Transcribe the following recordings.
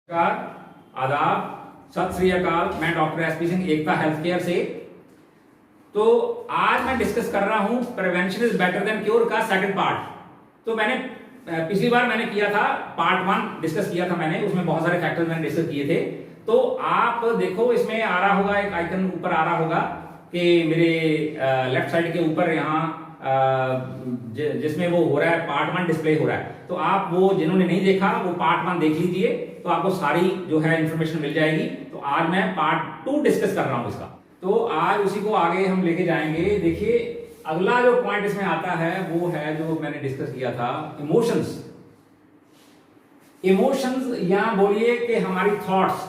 नमस्कार, आदाब, सत श्री अकाल। मैं डॉक्टर एसपी सिंह एकता हेल्थ केयर से। तो आज मैं डिस्कस कर रहा हूं prevention is better than cure का सेकंड पार्ट। तो मैंने पिछली बार मैंने किया था पार्ट 1 डिस्कस किया था मैंने, उसमें बहुत सारे फैक्टर्स मैंने डिस्कस किए थे। तो आप देखो इसमें आ रहा होगा, एक आइकन ऊपर आ रहा होगा कि मेरे लेफ्ट साइड के ऊपर यहाँ जिसमें वो हो रहा है पार्ट 1 डिस्प्ले हो रहा है। तो आप वो जिन्होंने नहीं देखा वो पार्ट 1 देख लीजिए, तो आपको सारी जो है इंफॉर्मेशन मिल जाएगी। तो आज मैं पार्ट 2 डिस्कस कर रहा हूं इसका, तो आज उसी को आगे हम लेके जाएंगे। देखिए अगला जो पॉइंट इसमें आता है वो है जो मैंने डिस्कस किया था, इमोशंस। इमोशंस या बोलिए कि हमारी थॉट्स,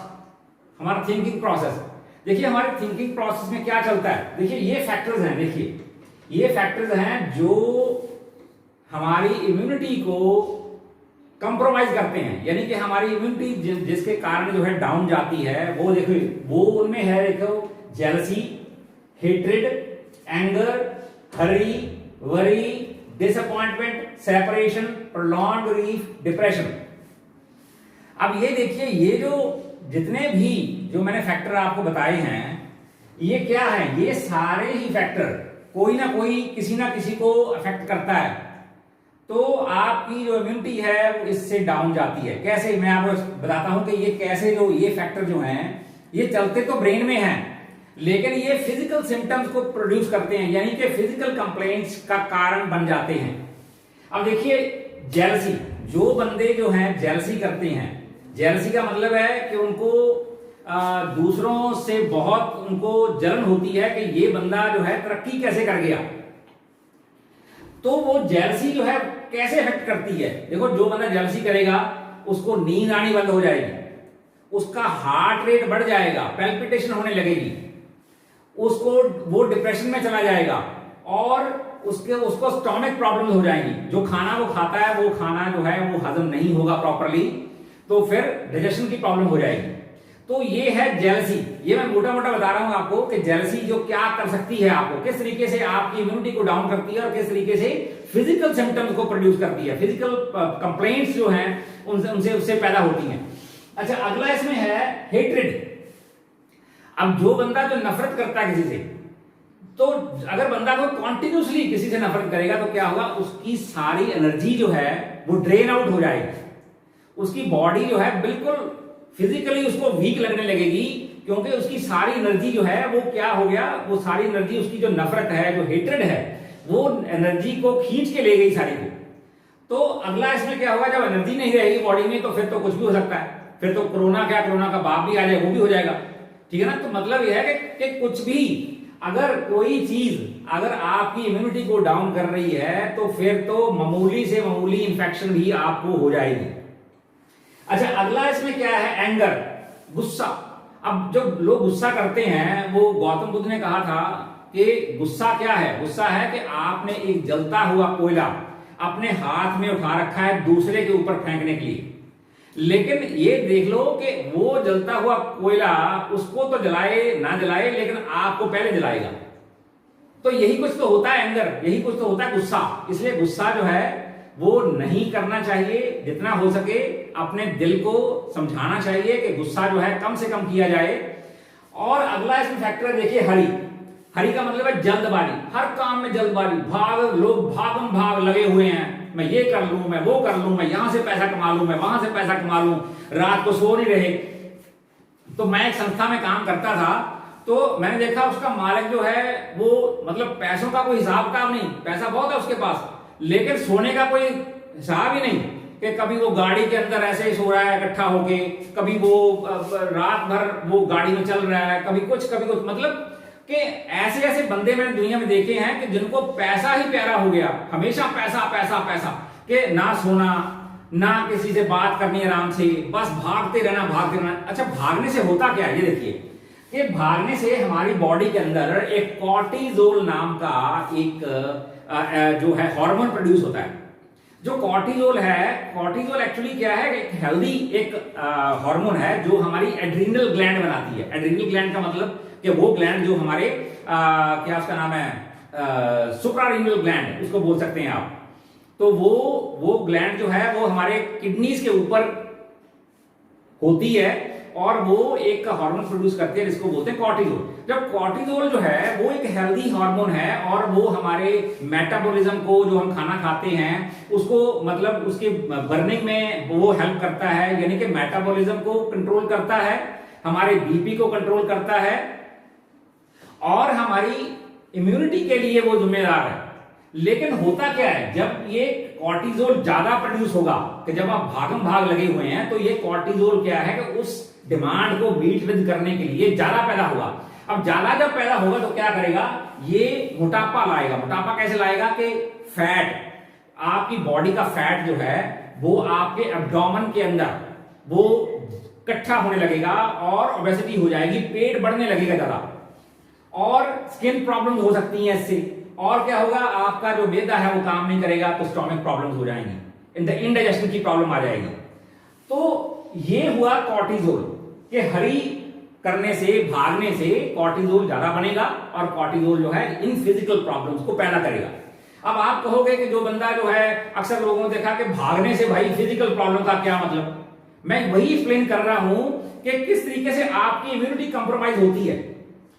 हमारा थिंकिंग प्रोसेस। देखिए हमारे थिंकिंग प्रोसेस में क्या चलता है, देखिए ये फैक्टर्स हैं। देखिए ये फैक्टर्स हैं जो हमारी इम्यूनिटी को कंप्रोमाइज करते हैं, यानी कि हमारी इम्यूनिटी जिसके कारण जो है डाउन जाती है। वो देखो वो उनमें है, देखो jealousy, hatred, anger, hurry, worry, disappointment, separation, prolonged grief, depression. अब ये देखिए ये जो जितने भी जो मैंने फैक्टर आपको बताए हैं, ये क्या है, ये सारे ही फैक्टर कोई ना कोई किसी ना किसी को अफेक्ट करता है। तो आपकी जो इम्यूनिटी है वो इससे डाउन जाती है। कैसे, मैं आपको बताता हूं कि ये कैसे, जो ये फैक्टर जो हैं ये चलते तो ब्रेन में हैं, लेकिन ये फिजिकल सिम्टम्स को प्रोड्यूस करते हैं, यानी कि फिजिकल कंप्लेंट्स का कारण बन जाते हैं। अब देखिए जेलसी, जो बंदे जो हैं जेलसी करते हैं, जेलसी का मतलब है कि उनको दूसरों से बहुत उनको जलन होती है कि ये बंदा जो है तरक्की कैसे कर गया। तो वो जेलसी जो है कैसे इफेक्ट करती है, देखो जो बंदा जेलसी करेगा उसको नींद आनी बंद हो जाएगी, उसका हार्ट रेट बढ़ जाएगा, पैल्पिटेशन होने लगेगी, उसको वो डिप्रेशन में चला जाएगा और उसको स्टोमक प्रॉब्लम हो जाएंगी। जो खाना वो खाता है वो खाना जो है वो हजम नहीं होगा प्रॉपरली, तो फिर डाइजेशन की प्रॉब्लम हो जाएगी। तो ये है जेलसी। ये मैं मोटा मोटा बता रहा हूं आपको कि जेलसी जो क्या कर सकती है, आपको किस तरीके से आपकी इम्यूनिटी को डाउन करती है और किस तरीके से फिजिकल सिम्टम्स को प्रोड्यूस करती है, फिजिकल कंप्लेंट्स जो हैं उनसे उससे पैदा होती हैं। अच्छा अगला इसमें है हेट्रेड। अब जो बंदा जो नफरत करता है किसी से, तो अगर बंदा को कॉन्टिन्यूसली किसी से नफरत करेगा तो क्या होगा, उसकी सारी एनर्जी जो है वो ड्रेन आउट हो जाएगी, उसकी बॉडी जो है बिल्कुल फिजिकली उसको वीक लगने लगेगी, क्योंकि उसकी सारी एनर्जी जो है वो क्या हो गया, वो सारी एनर्जी उसकी जो नफरत है, जो हेट्रेड है, वो एनर्जी को खींच के ले गई सारी को। तो अगला इसमें क्या होगा, जब एनर्जी नहीं रहेगी बॉडी में तो फिर तो कुछ भी हो सकता है, फिर तो कोरोना का बाप भी आ जाए, वो भी हो जाएगा। ठीक है ना। तो मतलब यह है कि कुछ भी अगर कोई चीज अगर आपकी इम्यूनिटी को डाउन कर रही है तो फिर तो मामूली से मामूली इंफेक्शन भी आपको हो जाएगी। अच्छा अगला इसमें क्या है, एंगर, गुस्सा। अब जो लोग गुस्सा करते हैं, वो गौतम बुद्ध ने कहा था कि गुस्सा क्या है, गुस्सा है कि आपने एक जलता हुआ कोयला अपने हाथ में उठा रखा है दूसरे के ऊपर फेंकने के लिए, लेकिन ये देख लो कि वो जलता हुआ कोयला उसको तो जलाए ना जलाए लेकिन आपको पहले जलाएगा। तो यही कुछ तो होता है एंगर, यही कुछ तो होता है गुस्सा। इसलिए गुस्सा जो है वो नहीं करना चाहिए, जितना हो सके अपने दिल को समझाना चाहिए कि गुस्सा जो है कम से कम किया जाए। और अगला इसमें फैक्टर देखिए हरी। हरी का मतलब है जल्दबाजी, हर काम में जल्दबाजी, लोग भागम भाग लगे हुए हैं, मैं ये कर लूं, मैं वो कर लूं, मैं यहां से पैसा कमा लूं, मैं वहां से पैसा कमा लूं, रात को सो नहीं रहे। तो मैं एक संस्था में काम करता था, तो मैंने देखा उसका मालिक जो है वो मतलब पैसों का कोई हिसाब किताब नहीं, पैसा बहुत है उसके पास, लेकिन सोने का कोई हिसाब ही नहीं, कि कभी वो गाड़ी के अंदर ऐसे ही सो रहा है इकट्ठा होके, कभी वो रात भर वो गाड़ी में चल रहा है, कभी कुछ मतलब कि ऐसे ऐसे बंदे मैंने दुनिया में देखे हैं कि जिनको पैसा ही प्यारा हो गया, हमेशा पैसा पैसा पैसा, कि ना सोना ना किसी से बात करनी आराम से, बस भागते रहना। अच्छा भागने से होता क्या है, ये देखिए कि भागने से हमारी बॉडी के अंदर एक कॉर्टिजोल नाम का एक जो है हार्मोन प्रोड्यूस होता है। जो कॉर्टिजोल है, कॉर्टिजोल एक्चुअली क्या है, एक हेल्दी एक हार्मोन है जो हमारी एड्रीनल ग्लैंड बनाती है। एड्रीनल ग्लैंड का मतलब कि वो ग्लैंड जो हमारे क्या उसका नाम है, सुप्रारीनल ग्लैंड उसको बोल सकते हैं आप। तो वो ग्लैंड जो है वो हमारे किडनीज के ऊपर होती है और वो एक हार्मोन प्रोड्यूस करती है जिसको बोलते हैं कॉर्टिजोल। जब कॉर्टिजोल जो है वो एक हेल्दी हार्मोन है और वो हमारे मेटाबॉलिज्म को, जो हम खाना खाते हैं उसको, मतलब उसके बर्निंग में वो हेल्प करता है, यानी कि मेटाबॉलिज्म को कंट्रोल करता है, हमारे बीपी को कंट्रोल करता है और हमारी इम्यूनिटी के लिए वो जिम्मेदार है। लेकिन होता क्या है, जब ये कॉर्टिजोल ज्यादा प्रोड्यूस होगा, कि जब आप भागम भाग लगे हुए हैं तो ये कॉर्टिजोल क्या है कि उस डिमांड को मीट विद करने के लिए ज्यादा पैदा होगा। अब ज्यादा जब पैदा होगा तो क्या करेगा, ये मोटापा लाएगा। मोटापा कैसे लाएगा कि फैट, आपकी बॉडी का फैट जो है वो आपके एब्डोमेन के अंदर वो इकट्ठा होने लगेगा और ओबेसिटी हो जाएगी, पेट बढ़ने लगेगा ज्यादा, और स्किन प्रॉब्लम हो सकती है इससे। और क्या होगा, आपका जो मैदा है वो काम नहीं करेगा तो स्टोमक प्रॉब्लम्स हो जाएंगी, इंडाइजेशन की प्रॉब्लम आ जाएगी। तो ये हुआ कॉर्टिजोल कि हरी करने से, भागने से कॉर्टिजोल ज्यादा बनेगा और कॉर्टिजोल जो है इन फिजिकल प्रॉब्लम्स को पैदा करेगा। अब आप कहोगे कि जो बंदा जो है, अक्सर लोगों ने देखा कि भागने से भाई फिजिकल प्रॉब्लम का क्या मतलब। मैं वही एक्सप्लेन कर रहा हूं कि किस तरीके से आपकी इम्यूनिटी कंप्रोमाइज होती है,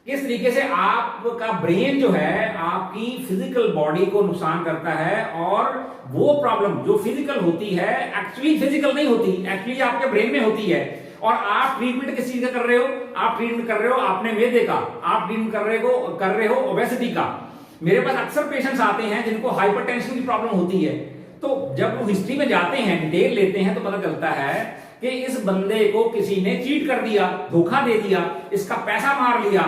किस तरीके से आपका ब्रेन जो है आपकी फिजिकल बॉडी को नुकसान करता है, और वो प्रॉब्लम जो फिजिकल होती है एक्चुअली फिजिकल नहीं होती, एक्चुअली आपके ब्रेन में होती है। और आप ट्रीटमेंट किस चीज का कर रहे हो, आप ट्रीटमेंट कर रहे हो अपने मैदे का, आप ट्रीटमेंट कर रहे हो ओबेसिटी का। मेरे पास अक्सर पेशेंट्स आते हैं जिनको हाइपरटेंशन की प्रॉब्लम होती है, तो जब वो हिस्ट्री में जाते हैं, डिटेल लेते हैं, तो पता चलता है कि इस बंदे को किसी ने चीट कर दिया, धोखा दे दिया, इसका पैसा मार लिया,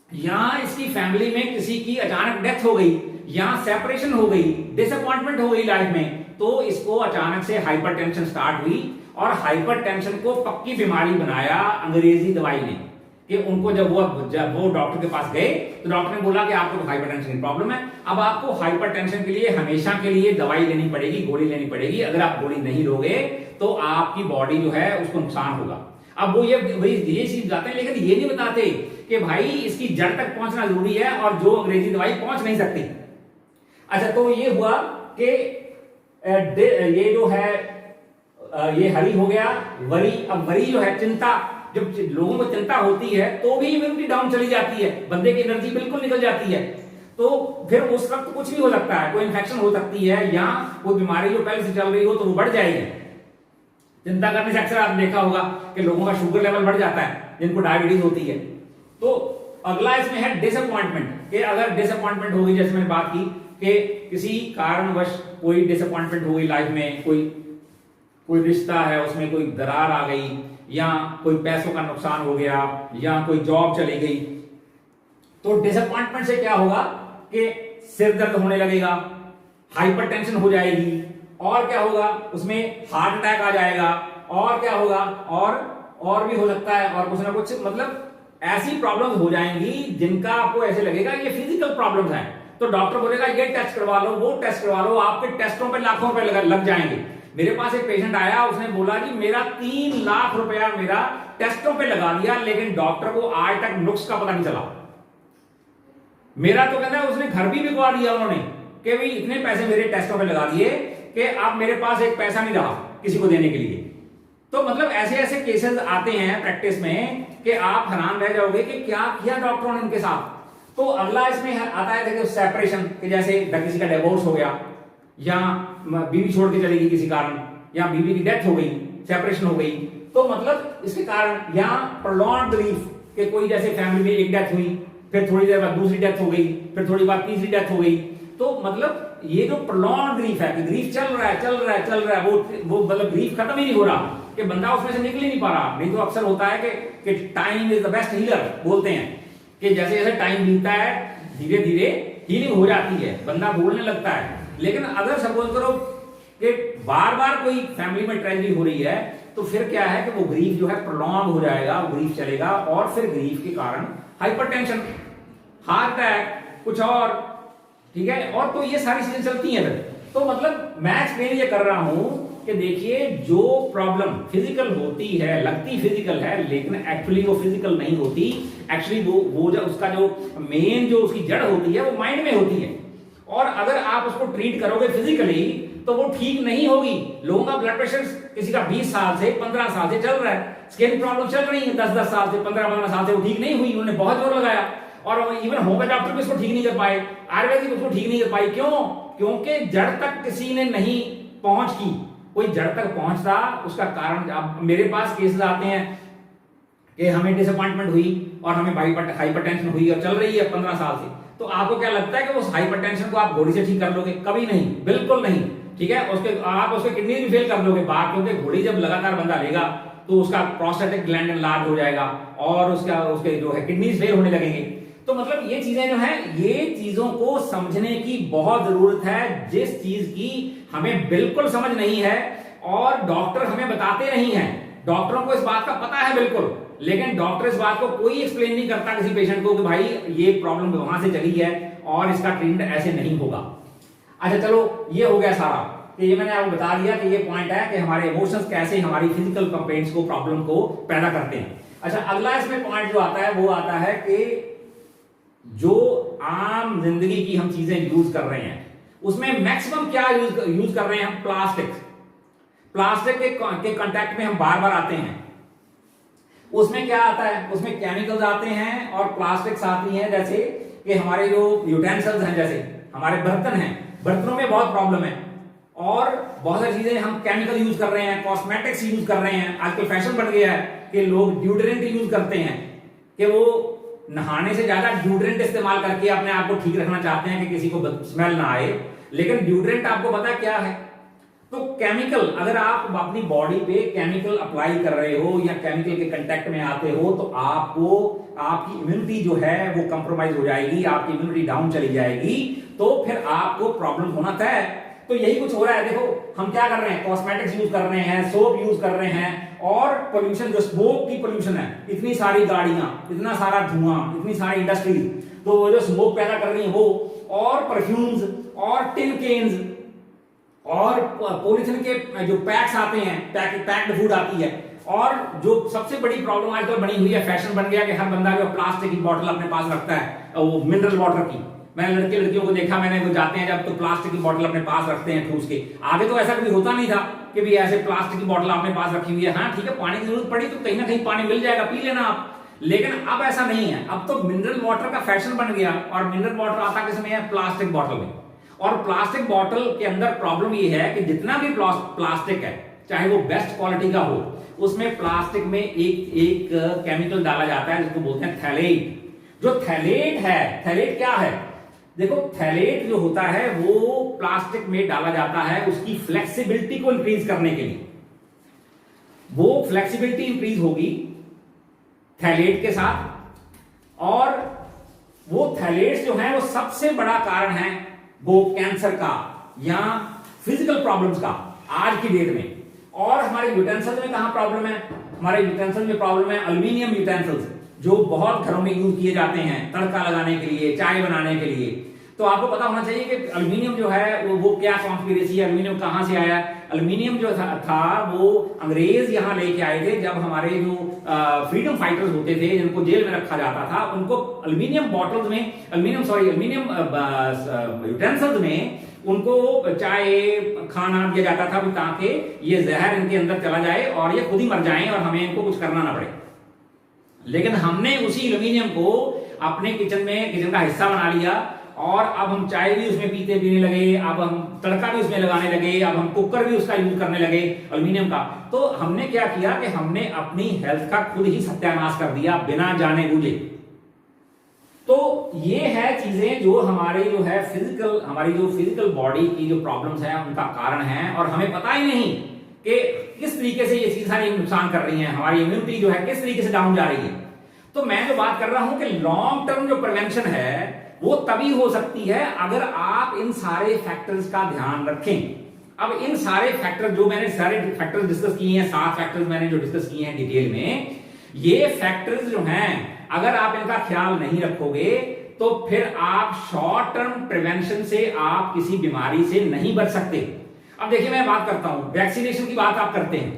या इसकी फैमिली में किसी की अचानक डेथ हो गई, या सेपरेशन हो गई, डिसअपॉइंटमेंट हो गई लाइफ में, तो इसको अचानक से हाइपरटेंशन स्टार्ट हुई। और हाइपरटेंशन को पक्की बीमारी बनाया अंग्रेजी दवाई ने, कि उनको जब वो डॉक्टर के पास गए तो डॉक्टर ने बोला कि आपको हाइपरटेंशन की प्रॉब्लम है, अब आपको हाइपरटेंशन के लिए हमेशा के लिए दवाई लेनी पड़ेगी, गोली लेनी पड़ेगी। अगर आप गोली नहीं लोगे तो आपकी बॉडी जो है उसको नुकसान होगा। अब वो ये चीज बताते हैं, लेकिन ये नहीं बताते कि भाई इसकी जड़ तक पहुंचना जरूरी है और जो अंग्रेजी दवाई पहुंच नहीं सकती। अच्छा, तो ये हुआ कि ये जो है ये हरी हो गया, वरी। अब वरी जो है चिंता, जब लोगों को चिंता होती है तो भी इम्यूनिटी डाउन चली जाती है, बंदे की एनर्जी बिल्कुल निकल जाती है, तो फिर उस वक्त कुछ भी हो सकता है, कोई इन्फेक्शन हो सकती है, या कोई बीमारी जो पहले से चल रही हो तो वो बढ़ जाएगी। चिंता करने से अक्सर आपने देखा होगा कि लोगों का शुगर लेवल बढ़ जाता है, जिनको डायबिटीज होती है। तो अगला इसमें है डिसअपॉइंटमेंट, कि अगर डिसअपॉइंटमेंट होगी, जैसे मैंने बात की कि किसी कारणवश कोई डिसअपॉइंटमेंट हो गई लाइफ में, कोई रिश्ता है उसमें कोई दरार आ गई, या कोई पैसों का नुकसान हो गया, या कोई जॉब चली गई, तो डिसअपॉइंटमेंट से क्या होगा कि सिर दर्द होने लगेगा, हाइपरटेंशन हो जाएगी, और क्या होगा उसमें हार्ट अटैक आ जाएगा, और क्या होगा और भी हो सकता है, और कुछ ना कुछ, मतलब ऐसी प्रॉब्लम्स हो जाएंगी जिनका आपको ऐसे लगेगा ये फिजिकल प्रॉब्लम्स हैं। तो डॉक्टर बोलेगा ये टेस्ट करवा लो, वो टेस्ट करवा लो, आपके टेस्टों पे लाखों रुपए लग जाएंगे। मेरे पास एक पेशेंट आया, उसने बोला जी मेरा 3 लाख रुपया मेरा टेस्टों पे लगा दिया, लेकिन डॉक्टर को आज तक नुक्स का पता नहीं चला। मेरा तो कहता है उसने घर भी बिकवा दिया उन्होंने, कि भाई इतने पैसे मेरे टेस्टों पे लगा दिए कि अब मेरे पास एक पैसा नहीं रहा किसी को देने के लिए। तो मतलब ऐसे ऐसे केसेस आते हैं प्रैक्टिस में कि आप हैरान रह जाओगे कि क्या किया डॉक्टरों ने उनके साथ। तो अगला इसमें आता है देखिए सेपरेशन, कि जैसे किसी का डिवोर्स हो गया, या बीवी छोड़ के चली गई किसी कारण, या बीवी की डेथ हो गई, सेपरेशन हो गई, तो मतलब इसके कारण, या प्रोलॉन्ग्ड ग्रीफ, कि कोई जैसे फैमिली में एक डेथ हुई, फिर थोड़ी देर बाद दूसरी डेथ हो गई, फिर थोड़ी बाद तीसरी डेथ हो गई, तो मतलब ये जो प्रोलॉन्ग्ड ग्रीफ है, कि ग्रीफ चल रहा है, वो मतलब ग्रीफ खत्म ही नहीं हो रहा, कि बंदा उसमें से निकल ही नहीं पा रहा। नहीं तो अक्सर होता है कि time is the best healer बोलते हैं, कि जैसे जैसे टाइम बीतता है धीरे धीरे हीलिंग हो जाती है, बंदा बोलने लगता है। लेकिन अगर सपोज करो कि बार बार कोई फैमिली में ट्रेजेडी हो रही है, तो फिर क्या है कि वो ग्रीफ जो है प्रोलॉन्ग हो जाएगा, वो ग्रीफ चलेगा, और फिर ग्रीफ के कारण हाइपरटेंशन, हार्ट अटैक, कुछ और, ठीक है, और तो ये सारी चीजें चलती हैं। तो मतलब मैं एक्सप्लेन ये कर रहा हूं कि देखिए जो प्रॉब्लम फिजिकल होती है, लगती फिजिकल है, लेकिन एक्चुअली वो फिजिकल नहीं होती। एक्चुअली वो जो उसका जो मेन जो उसकी जड़ होती है वो माइंड में होती है, और अगर आप उसको ट्रीट करोगे फिजिकली तो वो ठीक नहीं होगी। लोगों का ब्लड प्रेशर किसी का 20 साल से 15 साल से चल रहा है, स्किन प्रॉब्लम चल रही है 10-10 साल से 15-15 साल से, वो ठीक नहीं हुई, उन्होंने बहुत जोर लगाया और इवन होम्योपैथी डॉक्टर भी उसको ठीक नहीं कर पाए, आयुर्वेदिक उसको ठीक नहीं कर पाई। क्यों? क्योंकि जड़ तक किसी ने नहीं पहुंच की। कोई जड़ तक पहुंचता, उसका कारण, अब मेरे पास केसेस आते हैं कि हमें डिसअपॉइंटमेंट हुई और हमें हाइपरटेंशन हुई और चल रही है 15 साल से, तो आपको क्या लगता है कि उस हाइपरटेंशन को आप घोड़ी से ठीक कर लोगे? कभी नहीं, बिल्कुल नहीं। ठीक है, आप उसके किडनी भी फेल कर लोगे बाहर, क्योंकि घोड़ी जब लगातार बंदा लेगा तो उसका प्रोस्टेटिक ग्लैंड लार्ज हो जाएगा और उसके जो है किडनीज फेल होने लगेंगे। तो मतलब ये चीजें जो है, ये चीजों को समझने की बहुत जरूरत है, जिस चीज की हमें बिल्कुल समझ नहीं है और डॉक्टर हमें बताते नहीं है। डॉक्टरों को इस बात का पता है बिल्कुल, लेकिन डॉक्टर इस बात को कोई एक्सप्लेन नहीं करता किसी पेशेंट को कि भाई ये प्रॉब्लम वहां से चली है और इसका ट्रीटमेंट ऐसे नहीं होगा। अच्छा चलो, ये हो गया सारा, कि ये मैंने आपको बता दिया कि ये पॉइंट है कि हमारे इमोशंस कैसे हमारी फिजिकल कंप्लेंट्स को, प्रॉब्लम को पैदा करते हैं। अच्छा, अगला इसमें पॉइंट जो आता है वो आता है कि जो आम जिंदगी की हम चीजें यूज कर रहे हैं उसमें मैक्सिमम क्या यूज कर रहे हैं हम? प्लास्टिक के कांटेक्ट में हम बार बार आते हैं। उसमें क्या आता है? उसमें केमिकल्स आते हैं और प्लास्टिक्स आती हैं, जैसे कि हमारे जो यूटेंसिल्स हैं, जैसे हमारे बर्तन हैं, बर्तनों में बहुत प्रॉब्लम है और बहुत सारी चीजें हम केमिकल यूज कर रहे हैं, कॉस्मेटिक्स यूज कर रहे हैं। आजकल फैशन बन गया है कि लोग ड्यूडरेंट यूज करते हैं, कि वो नहाने से ज्यादा ड्यूडरेंट इस्तेमाल करके अपने आप को ठीक रखना चाहते हैं कि किसी को स्मेल ना आए। लेकिन ड्यूडरेंट आपको पता क्या है? तो केमिकल, अगर आप अपनी बॉडी पे केमिकल अप्लाई कर रहे हो या केमिकल के कांटेक्ट में आते हो तो आपको, आपकी इम्यूनिटी जो है वो कंप्रोमाइज हो जाएगी, आपकी इम्यूनिटी डाउन चली जाएगी, तो फिर आपको प्रॉब्लम होना तय है। तो यही कुछ हो रहा है। देखो हम क्या कर रहे हैं, कॉस्मेटिक्स यूज कर रहे हैं, सोप यूज कर रहे हैं, और पोल्यूशन, जो स्मोक की पोल्यूशन है, इतनी सारी गाड़ियां, इतना सारा धुआं, इतनी सारी इंडस्ट्रीज, तो वो जो स्मोक पैदा कर रही है वो, और परफ्यूम्स और टिन केन्स और पॉलीथिन के जो पैक्स आते हैं, पैक्ड फूड आती है, और जो सबसे बड़ी प्रॉब्लम आजकल बनी हुई है, फैशन बन गया कि हर बंदा जो प्लास्टिक की बोतल अपने पास रखता है, वो मिनरल वाटर की। मैंने लड़कियों को देखा, मैंने वो जाते हैं जब तो प्लास्टिक की बोतल अपने पास रखते हैं ठूस के। आगे तो ऐसा कभी होता नहीं था कि भी ऐसे प्लास्टिक की बोतल आपने पास रखी हुई है, हाँ ठीक है, पानी की जरूरत पड़ी तो कहीं ना कहीं पानी मिल जाएगा, पी लेना आप। लेकिन अब ऐसा नहीं है, अब तो मिनरल वाटर का फैशन बन गया, और मिनरल वाटर आता किसमें है? प्लास्टिक बॉटल में। और प्लास्टिक बॉटल के अंदर प्रॉब्लम ये है कि जितना भी प्लास्टिक है, चाहे वो बेस्ट क्वालिटी का हो, उसमें प्लास्टिक में एक केमिकल डाला जाता है जिसको बोलते हैं थैलेट। जो थैलेट है, थैलेट क्या है? देखो, थैलेट जो होता है वो प्लास्टिक में डाला जाता है उसकी फ्लेक्सिबिलिटी को इंक्रीज करने के लिए। वो फ्लेक्सिबिलिटी इंक्रीज होगी थैलेट के साथ, और वो थैलेट्स जो है वो सबसे बड़ा कारण है वो कैंसर का या फिजिकल प्रॉब्लम्स का आज की डेट में। और हमारे यूटेंसिल्स में कहां प्रॉब्लम है? हमारे यूटेंसिल्स में प्रॉब्लम है एल्यूमिनियम यूटेंसिल्स, जो बहुत घरों में यूज किए जाते हैं तड़का लगाने के लिए, चाय बनाने के लिए। तो आपको पता होना चाहिए कि एल्यूमिनियम जो है वो क्या कॉन्स्पिरेसी है, एल्यूमिनियम कहां से आया? एल्यूमिनियम जो था वो अंग्रेज यहां लेके आए थे, जब हमारे जो फ्रीडम फाइटर्स होते थे जिनको जेल में रखा जाता था, उनको एल्यूमिनियम बॉटल्स में, एल्यूमिनियम यूटेंसिल्स में उनको चाय खाना दिया जाता था ताकि ये जहर इनके अंदर चला जाए और ये खुद ही मर जाएं और हमें इनको कुछ करना ना पड़े। लेकिन हमने उसी एल्यूमिनियम को अपने किचन का हिस्सा बना लिया, और अब हम चाय भी उसमें पीने लगे, अब हम तड़का भी उसमें लगाने लगे, अब हम कुकर भी उसका यूज करने लगे एल्यूमिनियम का। तो हमने क्या किया कि हमने अपनी हेल्थ का खुद ही सत्यानाश कर दिया बिना जाने बूझे। तो ये है चीजें जो हमारी जो है हमारी जो फिजिकल बॉडी की जो प्रॉब्लम्स है उनका कारण है, और हमें पता ही नहीं कि किस तरीके से ये चीज सारी नुकसान कर रही है, हमारी इम्यूनिटी जो है किस तरीके से डाउन जा रही है। तो मैं जो बात कर रहा हूं कि लॉन्ग टर्म जो प्रिवेंशन है वो तभी हो सकती है अगर आप इन सारे फैक्टर्स का ध्यान रखें। अब इन सारे फैक्टर जो मैंने सारे फैक्टर्स डिस्कस किए हैं, 7 फैक्टर्स मैंने जो डिस्कस किए हैं डिटेल में, ये फैक्टर्स जो हैं अगर आप इनका ख्याल नहीं रखोगे तो फिर आप शॉर्ट टर्म प्रिवेंशन से आप किसी बीमारी से नहीं बच सकते। अब देखिए, मैं बात करता हूं, वैक्सीनेशन की बात आप करते हैं,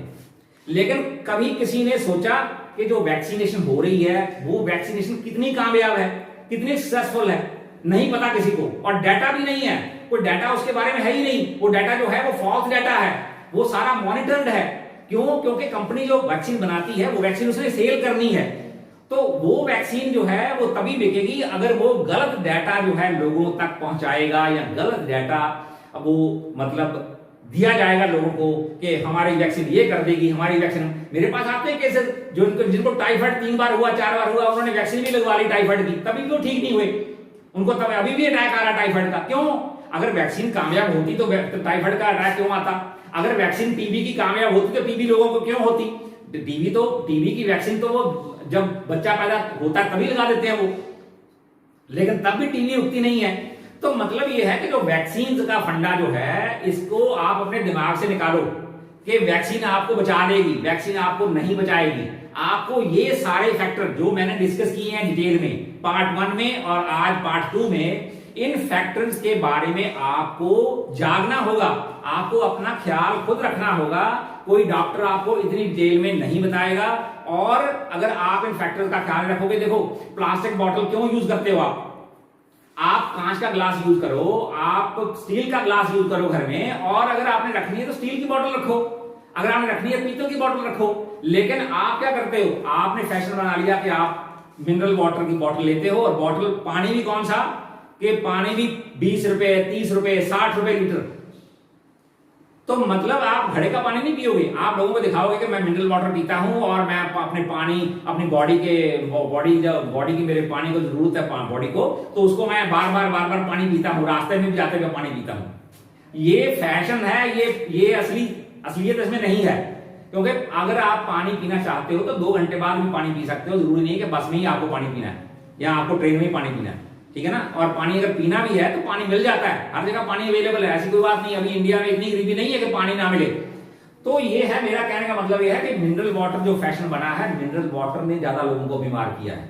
लेकिन कभी किसी ने सोचा कि जो वैक्सीनेशन हो रही है वो वैक्सीनेशन कितनी कामयाब है, कितनी सक्सेसफुल है? नहीं पता किसी को, और डाटा भी नहीं है कोई डाटा उसके बारे में है ही नहीं, वो डाटा जो है वो फॉल्स डाटा है, वो सारा मॉनिटर्ड है। क्यों? क्योंकि कंपनी जो वैक्सीन बनाती है वो वैक्सीन उसने सेल करनी है, तो वो वैक्सीन जो है वो तभी बिकेगी अगर वो गलत डाटा जो है लोगों तक पहुंचाएगा, या गलत डाटा वो मतलब दिया जाएगा लोगों को कि हमारी वैक्सीन ये कर देगी, हमारी वैक्सीन। मेरे पास आते हैं केसेस जो जिनको टाइफाइड 3 बार हुआ 4 बार हुआ, उन्होंने वैक्सीन भी लगवा ली टाइफाइड की, तभी भी वो ठीक नहीं हुए, उनको तब अभी भी अटैक आ रहा टाइफाइड का। क्यों? अगर वैक्सीन कामयाब होती तो टाइफाइड का अटैक क्यों आता? अगर वैक्सीन टीबी की कामयाब होती तो टीबी लोगों को क्यों होती? टीबी की वैक्सीन तो वो जब बच्चा पैदा होता है तभी लगा देते हैं वो, लेकिन तब भी टीबी रुकती नहीं है। तो मतलब ये है कि जो वैक्सीन का फंडा जो है, इसको आप अपने दिमाग से निकालो कि वैक्सीन आपको बचा देगी, वैक्सीन आपको नहीं बचाएगी। आपको ये सारे फैक्टर जो मैंने डिस्कस किए हैं डिटेल में पार्ट 1 में और आज पार्ट 2 में, इन फैक्टर्स के बारे में आपको जागना होगा, आपको अपना ख्याल खुद रखना होगा। कोई डॉक्टर आपको इतनी डिटेल में नहीं बताएगा। और अगर आप इन फैक्टर्स का ख्याल रखोगे, देखो प्लास्टिक बॉटल क्यों यूज करते हो आप कांच का ग्लास यूज करो, आप स्टील का ग्लास यूज करो घर में, और अगर आपने रखनी है तो स्टील की बोतल रखो, अगर आपने रखनी है पीतल की बोतल रखो। लेकिन आप क्या करते हो? आपने फैशन बना लिया कि आप मिनरल वाटर की बोतल लेते हो, और बोतल पानी भी कौन सा, कि पानी भी 20 रुपए 30 रुपए 60 रुपए लीटर। तो मतलब आप घड़े का पानी नहीं पियोगे, आप लोगों को दिखाओगे कि मैं मिनरल वाटर पीता हूं और मैं अपने पानी अपनी बॉडी की मेरे पानी को जरूरत है बॉडी को, तो उसको मैं बार बार पानी पीता हूं, रास्ते में भी जाते हुए पानी पीता हूं। ये फैशन है, ये असलियत इसमें नहीं है। क्योंकि अगर आप पानी पीना चाहते हो तो 2 घंटे बाद भी पानी पी सकते हो, जरूरी नहीं है कि बस में ही आपको पानी पीना है या आपको ट्रेन में ही पानी पीना है, ठीक है ना। और पानी अगर पीना भी है तो पानी मिल जाता है, हर जगह पानी अवेलेबल है, ऐसी कोई बात नहीं। अभी इंडिया में इतनी गरीबी नहीं है कि पानी ना मिले। तो ये है, मेरा कहने का मतलब ये है कि मिनरल वाटर जो फैशन बना है, मिनरल वाटर ने ज्यादा लोगों को बीमार किया है,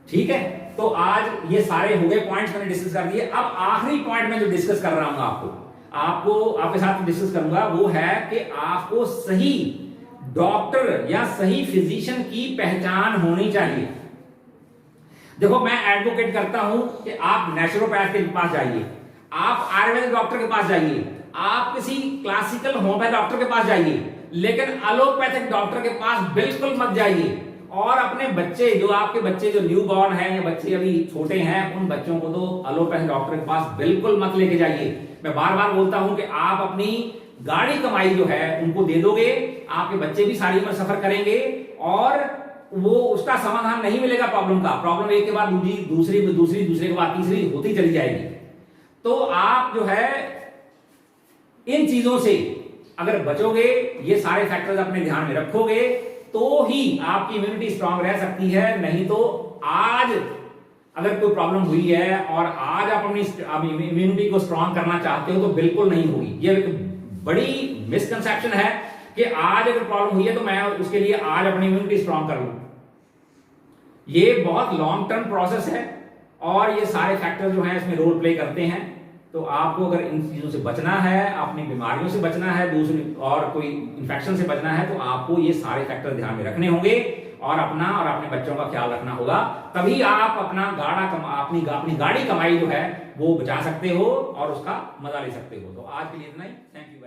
ठीक है। तो आज ये सारे हो गए पॉइंट्स मैंने डिस्कस कर दिए। अब आखिरी पॉइंट में जो डिस्कस कर रहा हूं आपके साथ डिस्कस करूंगा, वो है कि आपको सही डॉक्टर या सही फिजिशियन की पहचान होनी चाहिए। देखो मैं एडवोकेट करता हूं कि आप नेचुरोपैथ के पास जाइए, आप आयुर्वेदिक डॉक्टर के पास जाइए, आप किसी क्लासिकल होम्योपैथ डॉक्टर के पास जाइए, लेकिन एलोपैथिक डॉक्टर के पास बिल्कुल मत जाइए। और अपने बच्चे जो न्यू बॉर्न है या बच्चे अभी छोटे हैं, उन बच्चों को तो एलोपैथिक डॉक्टर के पास बिल्कुल मत लेके जाइए। मैं बार बार बोलता हूं कि आप अपनी गाड़ी कमाई जो है उनको दे दोगे, आपके बच्चे भी सारी उम्र सफर करेंगे और वो उसका समाधान नहीं मिलेगा प्रॉब्लम का। प्रॉब्लम एक के बाद दूसरी के बाद तीसरी होती चली जाएगी। तो आप जो है इन चीजों से अगर बचोगे, ये सारे फैक्टर्स अपने ध्यान में रखोगे, तो ही आपकी इम्यूनिटी स्ट्रांग रह सकती है। नहीं तो आज अगर कोई प्रॉब्लम हुई है और आज आप अपनी इम्यूनिटी को स्ट्रांग करना चाहते हो तो बिल्कुल नहीं होगी। ये एक बड़ी मिसकंसेप्शन है कि आज अगर प्रॉब्लम हुई है तो मैं उसके लिए आज अपनी इम्यूनिटी स्ट्रांग कर लूं। ये बहुत लॉन्ग टर्म प्रोसेस है और ये सारे फैक्टर जो हैं इसमें रोल प्ले करते हैं। तो आपको अगर इन चीजों से बचना है, अपनी बीमारियों से बचना है, दूसरी और कोई इंफेक्शन से बचना है, तो आपको ये सारे फैक्टर ध्यान में रखने होंगे और अपना और अपने बच्चों का ख्याल रखना होगा। तभी आप अपनी गाड़ी कमाई जो है वो बचा सकते हो और उसका मजा ले सकते हो। तो आज के लिए इतना ही, थैंक यू।